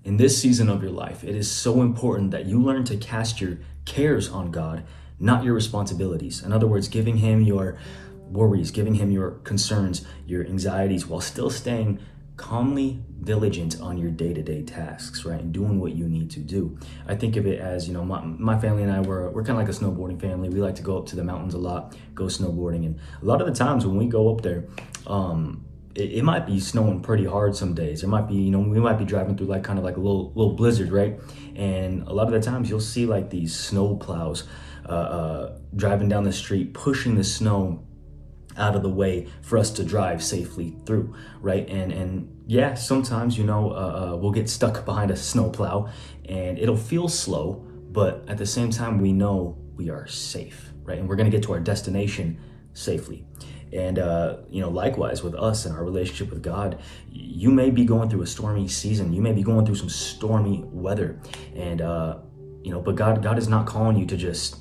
In this season of your life, it is so important that you learn to cast your cares on God, not your responsibilities. In other words, giving him your worries, giving him your concerns, your anxieties, while still staying calmly diligent on your day-to-day tasks, right? And doing what you need to do. I think of it as, my family and I, we're kind of like a snowboarding family. We like to go up to the mountains a lot, go snowboarding. And a lot of the times when we go up there, it might be snowing pretty hard some days. There might be, we might be driving through like kind of like a little blizzard, right? And a lot of the times you'll see like these snow plows driving down the street, pushing the snow out of the way for us to drive safely through, right? And yeah, sometimes, we'll get stuck behind a snow plow and it'll feel slow, but at the same time, we know we are safe, right? And we're gonna get to our destination safely. And, likewise with us and our relationship with God, you may be going through a stormy season. You may be going through some stormy weather. And, but God is not calling you to just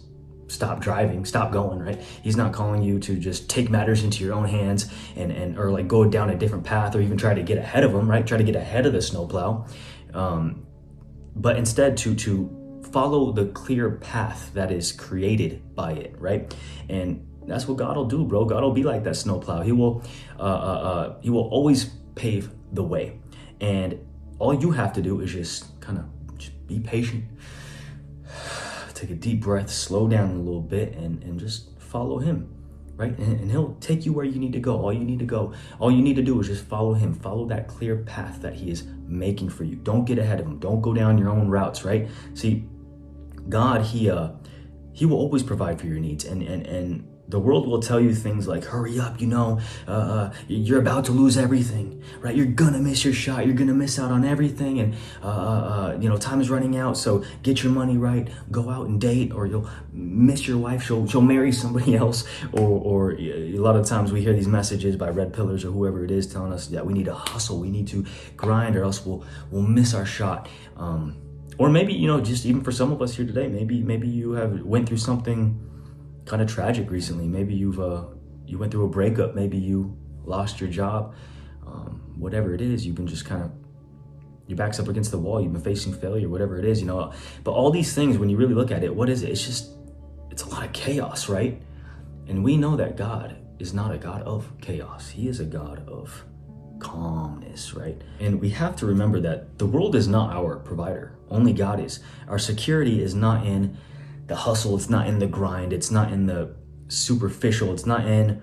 stop driving, stop going, right? He's not calling you to just take matters into your own hands or like go down a different path or even try to get ahead of them, right? Try to get ahead of the snowplow. But instead to follow the clear path that is created by it, right? And that's what God will do, bro. God will be like that snowplow. He will always pave the way. And all you have to do is just be patient. Take a deep breath, slow down a little bit, and just follow him, right? And he'll take you where you need to go. All you need to do is just follow him. Follow that clear path that he is making for you. Don't get ahead of him. Don't go down your own routes, right? See, God, he will always provide for your needs, and the world will tell you things like, hurry up, you're about to lose everything, right? You're gonna miss your shot. You're gonna miss out on everything. And, time is running out. So get your money right, go out and date, or you'll miss your wife. She'll marry somebody else. Or a lot of times we hear these messages by red pillars or whoever it is telling us that we need to hustle, we need to grind, or else we'll miss our shot. Or maybe, just even for some of us here today, maybe you have went through something kind of tragic recently. Maybe you went through a breakup. Maybe you lost your job. Whatever it is, you've been just your back's up against the wall. You've been facing failure, whatever it is, But all these things, when you really look at it, what is it? It's a lot of chaos, right? And we know that God is not a God of chaos. He is a God of calmness, right? And we have to remember that the world is not our provider. Only God is. Our security is not in the hustle, it's not in the grind, it's not in the superficial, it's not in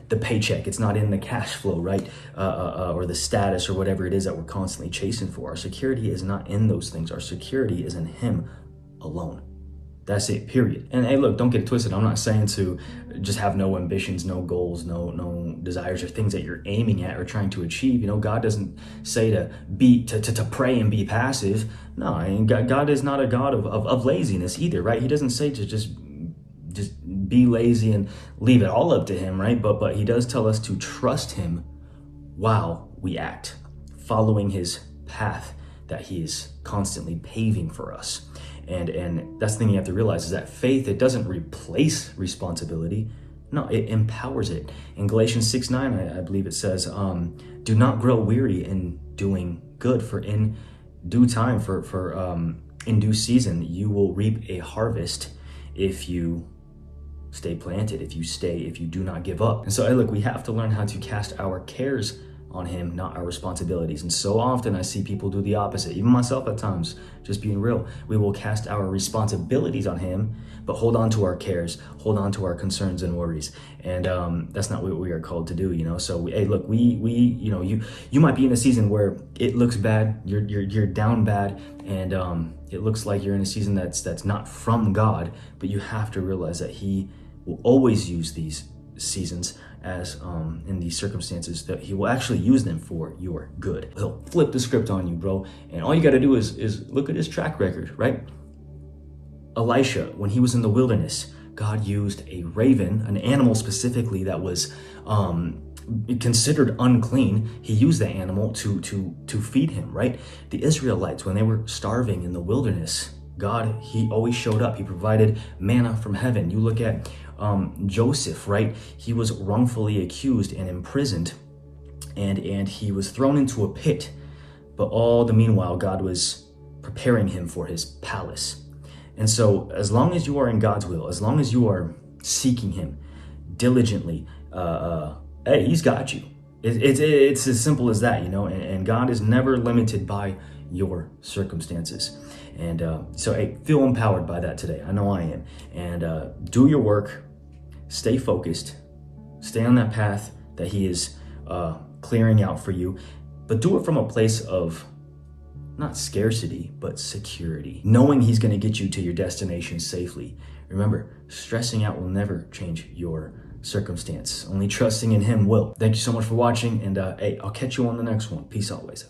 the paycheck, it's not in the cash flow, right? Or the status or whatever it is that we're constantly chasing for. Our security is not in those things. Our security is in him alone. That's it, period. And hey, look, don't get it twisted. I'm not saying to just have no ambitions, no goals, no desires or things that you're aiming at or trying to achieve. God doesn't say to pray and be passive. No, God is not a God of laziness either, right? He doesn't say to just be lazy and leave it all up to him, right? But he does tell us to trust him while we act, following his path that he is constantly paving for us. And that's the thing you have to realize, is that faith, it doesn't replace responsibility. No, it empowers it. In Galatians 6:9, I believe it says, do not grow weary in doing good, for in due time, in due season, you will reap a harvest if you stay planted, if you do not give up. And so, hey, look, we have to learn how to cast our cares on him, not our responsibilities. And so often I see people do the opposite, even myself at times, just being real. We will cast our responsibilities on him, but hold on to our cares, hold on to our concerns and worries. And that's not what we are called to do, So hey, look, you might be in a season where it looks bad, you're down bad, and it looks like you're in a season that's not from God, but you have to realize that he will always use these seasons as in these circumstances, that he will actually use them for your good. He'll flip the script on you, bro. And all you got to do is look at his track record, right? Elisha, when he was in the wilderness, God used a raven, an animal specifically that was considered unclean. He used that animal to feed him, right? The Israelites, when they were starving in the wilderness, God, he always showed up. He provided manna from heaven. You look at Joseph, right? He was wrongfully accused and imprisoned, and he was thrown into a pit. But all the meanwhile, God was preparing him for his palace. And so as long as you are in God's will, as long as you are seeking him diligently, hey, he's got you. It's as simple as that, and God is never limited by your circumstances. And so hey, feel empowered by that today. I know I am. And do your work, stay focused, stay on that path that he is clearing out for you, but do it from a place of not scarcity, but security, knowing he's going to get you to your destination safely. Remember, stressing out will never change your circumstance. Only trusting in him will. Thank you so much for watching, and hey, I'll catch you on the next one. Peace always.